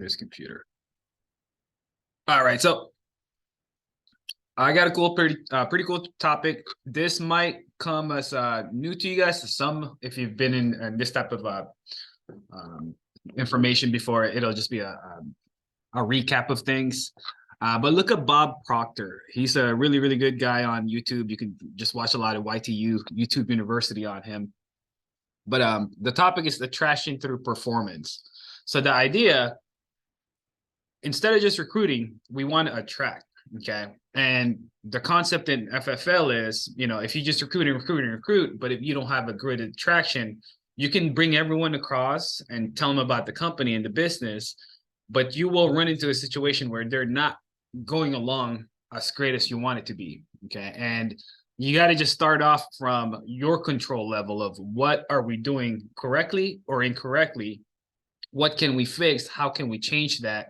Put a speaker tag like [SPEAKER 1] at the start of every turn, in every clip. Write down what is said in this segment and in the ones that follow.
[SPEAKER 1] this computer. All right, so I got a pretty cool topic. This might come as new to you guys. Some, if you've been in this type of information before, it'll just be a recap of things. But look at Bob Proctor. He's a really, really good guy on YouTube. You can just watch a lot of YTU, YouTube University on him. But the topic is the trashing through performance. So the idea, instead of just recruiting, we want to attract, okay? And the concept in FFL is, you know, if you just recruit, but if you don't have a good attraction, you can bring everyone across and tell them about the company and the business, but you will run into a situation where they're not going along as great as you want it to be, okay? And you got to just start off from your control level of what are we doing correctly or incorrectly? What can we fix? How can we change that?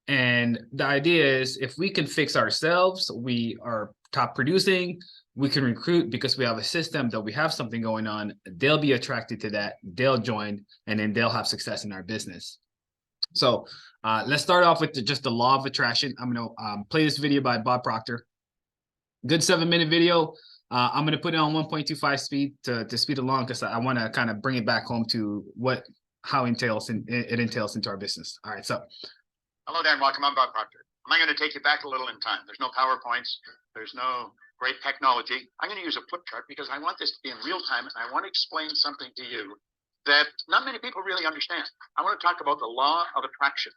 [SPEAKER 1] And the idea is, if we can fix ourselves, we are top producing, we can recruit because we have a system that we have something going on. They'll be attracted to that, they'll join, and then they'll have success in our business. So let's start off with just the law of attraction. I'm going to play this video by Bob Proctor. Good 7-minute video. I'm going to put it on 1.25 speed to speed along, because I want to kind of bring it back home to how it entails into our business. All right, so.
[SPEAKER 2] Hello there and welcome. I'm Bob Proctor. I'm going to take you back a little in time. There's no PowerPoints. There's no great technology. I'm going to use a flip chart because I want this to be in real time, and I want to explain something to you that not many people really understand. I want to talk about the law of attraction.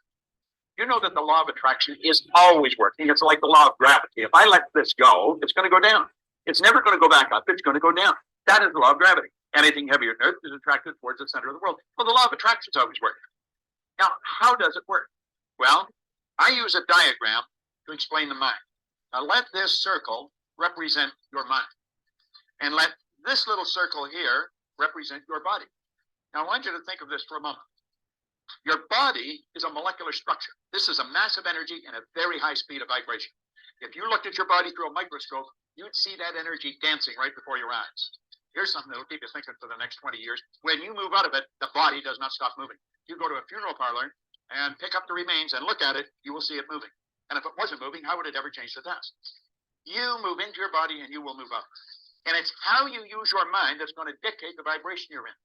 [SPEAKER 2] You know that the law of attraction is always working. It's like the law of gravity. If I let this go, it's going to go down. It's never going to go back up. It's going to go down. That is the law of gravity. Anything heavier than Earth is attracted towards the center of the world. Well, the law of attraction is always working. Now, how does it work? Well, I use a diagram to explain the mind. Now, let this circle represent your mind. And let this little circle here represent your body. Now, I want you to think of this for a moment. Your body is a molecular structure. This is a massive energy and a very high speed of vibration. If you looked at your body through a microscope, you'd see that energy dancing right before your eyes. Here's something that'll keep you thinking for the next 20 years. When you move out of it, the body does not stop moving. You go to a funeral parlor and pick up the remains and look at it, you will see it moving. And if it wasn't moving, how would it ever change the task? You move into your body and you will move up. And it's how you use your mind that's going to dictate the vibration you're in.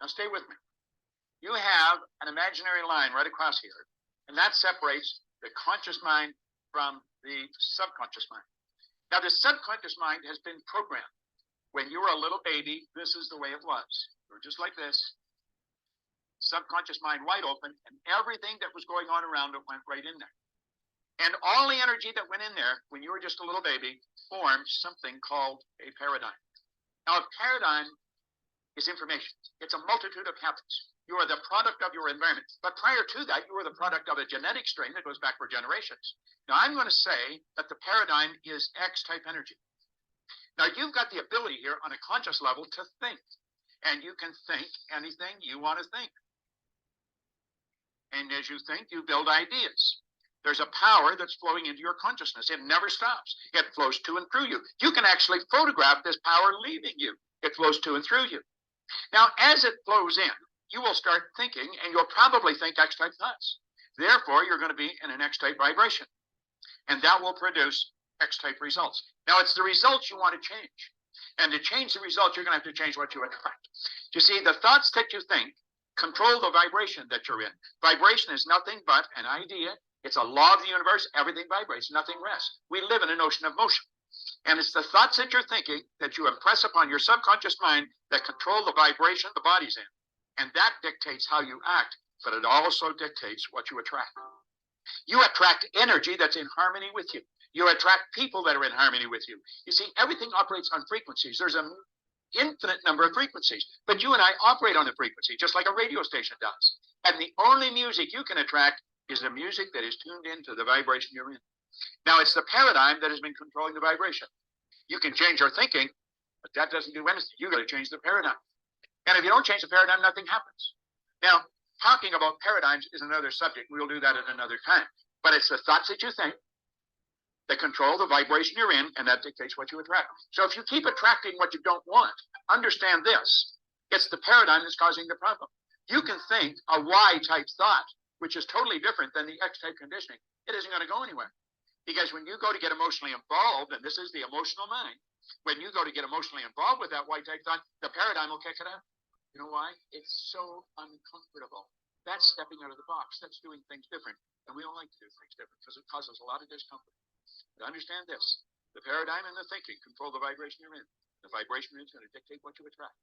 [SPEAKER 2] Now stay with me. You have an imaginary line right across here, and that separates the conscious mind from the subconscious mind. Now the subconscious mind has been programmed. When you were a little baby, this is the way it was. You were just like this. Subconscious mind wide open, and everything that was going on around it went right in there. And all the energy that went in there when you were just a little baby formed something called a paradigm. Now, a paradigm is information. It's a multitude of habits. You are the product of your environment. But prior to that, you were the product of a genetic strain that goes back for generations. Now, I'm going to say that the paradigm is X-type energy. Now, you've got the ability here on a conscious level to think. And you can think anything you want to think. And as you think, you build ideas. There's a power that's flowing into your consciousness. It never stops. It flows to and through you. You can actually photograph this power leaving you. It flows to and through you. Now, as it flows in, you will start thinking, and you'll probably think X-type thoughts. Therefore, you're going to be in an X-type vibration. And that will produce X-type results. Now, it's the results you want to change. And to change the results, you're going to have to change what you attract. You see, the thoughts that you think control the vibration that you're in. Vibration is nothing but an idea. It's a law of the universe. Everything vibrates, nothing rests. We live in an ocean of motion. And it's the thoughts that you're thinking that you impress upon your subconscious mind that control the vibration the body's in. And that dictates how you act, but it also dictates what you attract. You attract energy that's in harmony with you. You attract people that are in harmony with you. You see, everything operates on frequencies. There's an infinite number of frequencies, but you and I operate on a frequency, just like a radio station does. And the only music you can attract is the music that is tuned into the vibration you're in. Now, it's the paradigm that has been controlling the vibration. You can change your thinking, but that doesn't do anything. You got to change the paradigm. And if you don't change the paradigm, nothing happens. Now, talking about paradigms is another subject. We'll do that at another time. But it's the thoughts that you think that control the vibration you're in, and that dictates what you attract. So if you keep attracting what you don't want, understand this. It's the paradigm that's causing the problem. You can think a Y-type thought, which is totally different than the X-type conditioning, it isn't going to go anywhere. Because when you go to get emotionally involved, and this is the emotional mind, when you go to get emotionally involved with that Y-type thought, the paradigm will kick it out. You know why? It's so uncomfortable. That's stepping out of the box. That's doing things different. And we don't like to do things different because it causes a lot of discomfort. But understand this. The paradigm and the thinking control the vibration you're in. The vibration you're in is going to dictate what you attract.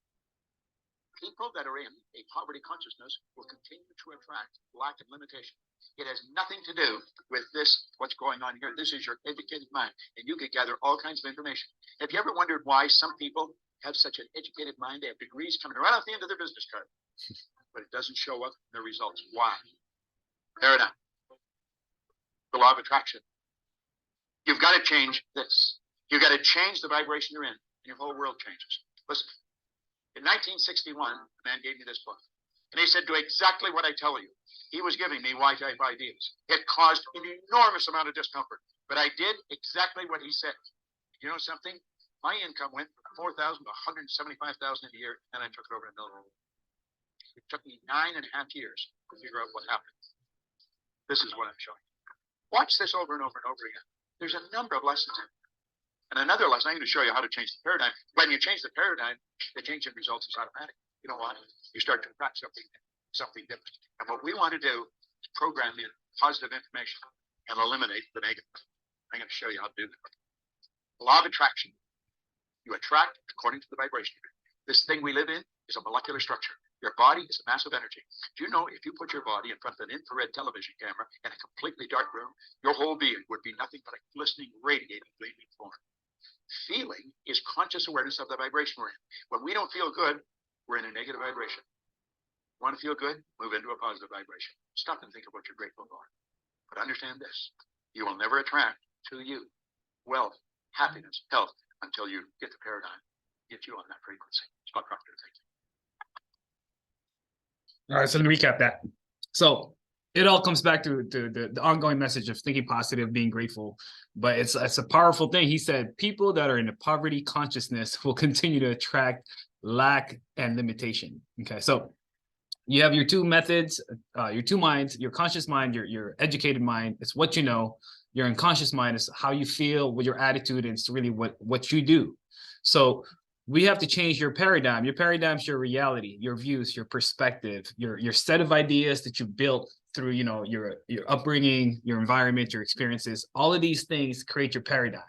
[SPEAKER 2] People that are in a poverty consciousness will continue to attract lack and limitation. It has nothing to do with this, what's going on here. This is your educated mind, and you can gather all kinds of information. Have you ever wondered why some people have such an educated mind? They have degrees coming right off the end of their business card, but it doesn't show up in their results. Why? Paradigm. The law of attraction. You've got to change this. You've got to change the vibration you're in, and your whole world changes. Listen, in 1961, a man gave me this book, and he said, do exactly what I tell you. He was giving me Y-type ideas. It caused an enormous amount of discomfort, but I did exactly what he said. You know something? My income went from $4,000 to $175,000 a year, and I took it over to $1 million. It took me 9.5 years to figure out what happened. This is what I'm showing you. Watch this over and over and over again. There's a number of lessons in it. And another lesson, I'm going to show you how to change the paradigm. When you change the paradigm, the change in results is automatic. You know what? You start to attract something different. And what we want to do is program in positive information and eliminate the negative. I'm going to show you how to do that. The law of attraction. You attract according to the vibration. This thing we live in is a molecular structure. Your body is a massive energy. Do you know if you put your body in front of an infrared television camera in a completely dark room, your whole being would be nothing but a glistening, radiating, gleaming form? Feeling is conscious awareness of the vibration we're in. When we don't feel good, we're in a negative vibration. Want to feel good? Move into a positive vibration. Stop and think of what you're grateful for. But understand this. You will never attract to you wealth, happiness, health until you get the paradigm, get you on that frequency. Scott Proctor, thank you.
[SPEAKER 1] All right, so let me recap that. So it all comes back to the ongoing message of thinking positive, being grateful. But it's a powerful thing. He said people that are in a poverty consciousness will continue to attract lack and limitation. Okay, so you have your two methods, your two minds, your conscious mind, your educated mind. It's what you know. Your unconscious mind is how you feel, with your attitude, and it's really what you do. So we have to change your paradigm. Your paradigm is your reality, your views, your perspective, your set of ideas that you built through, you know, your upbringing, your environment, your experiences. All of these things create your paradigm.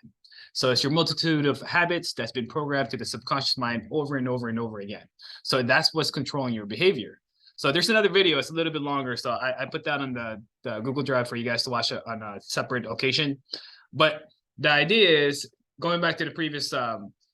[SPEAKER 1] So it's your multitude of habits that's been programmed to the subconscious mind over and over and over again. So that's what's controlling your behavior. So there's another video. It's a little bit longer. So I put that on the Google Drive for you guys to watch it on a separate occasion. But the idea is, going back to the previous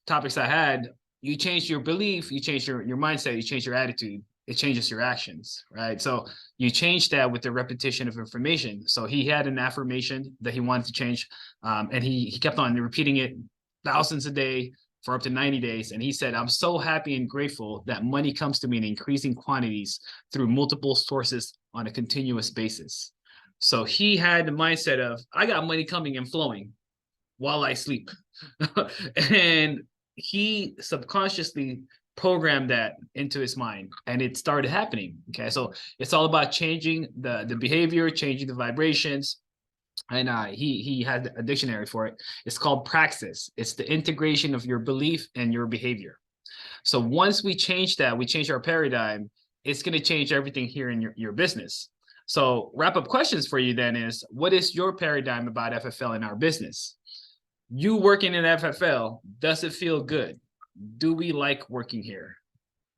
[SPEAKER 1] topics I had, you change your belief, you change your mindset, you change your attitude, it changes your actions, right? So you change that with the repetition of information. So he had an affirmation that he wanted to change, and he kept on repeating it thousands a day for up to 90 days. And he said, I'm so happy and grateful that money comes to me in increasing quantities through multiple sources on a continuous basis. So he had the mindset of, I got money coming and flowing while I sleep. And he subconsciously programmed that into his mind, and it started happening. Okay, so it's all about changing the behavior, changing the vibrations. And he had a dictionary for it. It's called praxis. It's the integration of your belief and your behavior. So once we change that, we change our paradigm, it's going to change everything here in your business. So wrap-up questions for you then is, what is your paradigm about FFL in our business? You working in FFL, does it feel good? Do we like working here?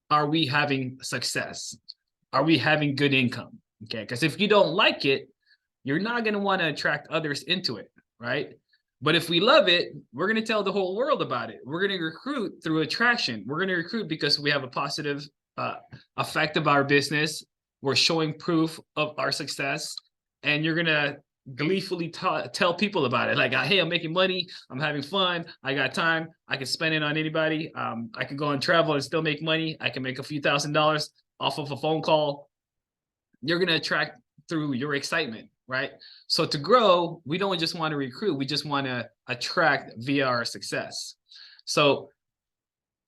[SPEAKER 1] Are we having success? Are we having good income? Okay, because if you don't like it, you're not going to want to attract others into it, right? But if we love it, we're going to tell the whole world about it. We're going to recruit through attraction. We're going to recruit because we have a positive effect of our business. We're showing proof of our success, and you're going to gleefully tell people about it. Like, hey, I'm making money. I'm having fun. I got time. I can spend it on anybody. I can go and travel and still make money. I can make a few $1,000s off of a phone call. You're going to attract through your excitement, right? So to grow, we don't just want to recruit. We just want to attract via our success. So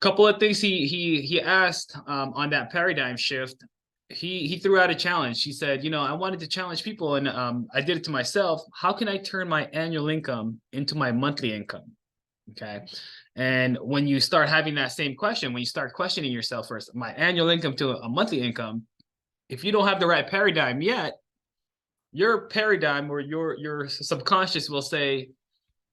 [SPEAKER 1] a couple of things he asked on that paradigm shift. he threw out a challenge. He said, you know, I wanted to challenge people, and I did it to myself. How can I turn my annual income into my monthly income? Okay. And when you start having that same question, when you start questioning yourself first, my annual income to a monthly income, if you don't have the right paradigm yet, your paradigm or your subconscious will say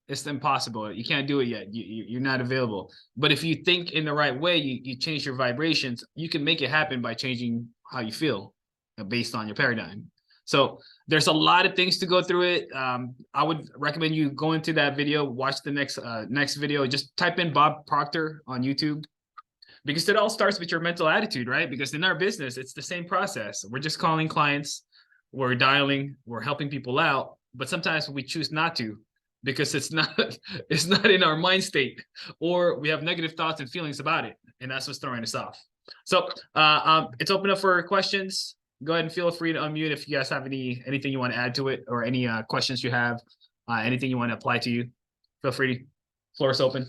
[SPEAKER 1] it's impossible. You can't do it yet. You're not available. But if you think in the right way, you change your vibrations, you can make it happen by changing how you feel based on your paradigm. So there's a lot of things to go through it. I would recommend you go into that video, watch the next video. Just type in Bob Proctor on YouTube, because it all starts with your mental attitude, right? Because in our business, it's the same process. We're just calling clients, we're dialing, we're helping people out, but sometimes we choose not to because it's not in our mind state, or we have negative thoughts and feelings about it, and that's what's throwing us off. So it's open up for questions. Go ahead and feel free to unmute if you guys have anything you want to add to it, or any questions you have, anything you want to apply to you. Feel free. Floor is open.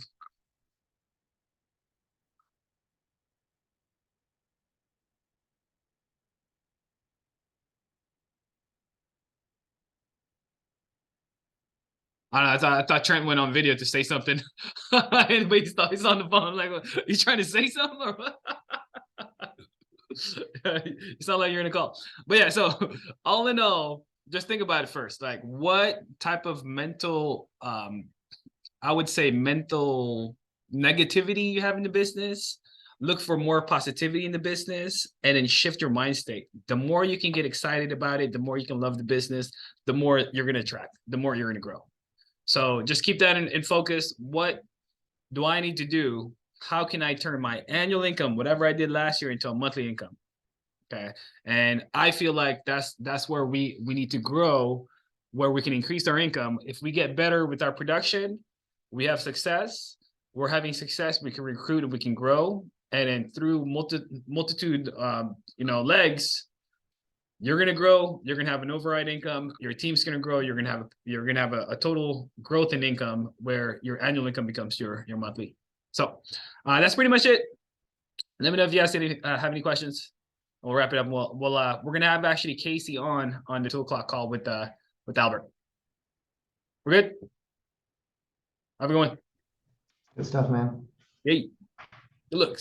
[SPEAKER 1] I don't know, I thought Trent went on video to say something. But he's on the phone. I'm like, you trying to say something? Or what? You sound like you're in a call. But yeah, so all in all, just think about it first. Like, what type of mental, I would say mental negativity you have in the business. Look for more positivity in the business, and then shift your mind state. The more you can get excited about it, the more you can love the business, the more you're going to attract, the more you're going to grow. So just keep that in focus. What do I need to do? How can I turn my annual income, whatever I did last year, into a monthly income? Okay. And I feel like that's where we need to grow, where we can increase our income. If we get better with our production, we have success. We're having success. We can recruit and we can grow. And then through multitude, legs, you're going to grow. You're going to have an override income. Your team's going to grow. You're going to have a total growth in income, where your annual income becomes your monthly. So that's pretty much it. Let me know if you guys have any questions. We'll wrap it up. We're going to have actually Casey on the 2:00 call with Albert. We're good. Have a good one.
[SPEAKER 3] Good stuff, man.
[SPEAKER 1] Hey, good looks.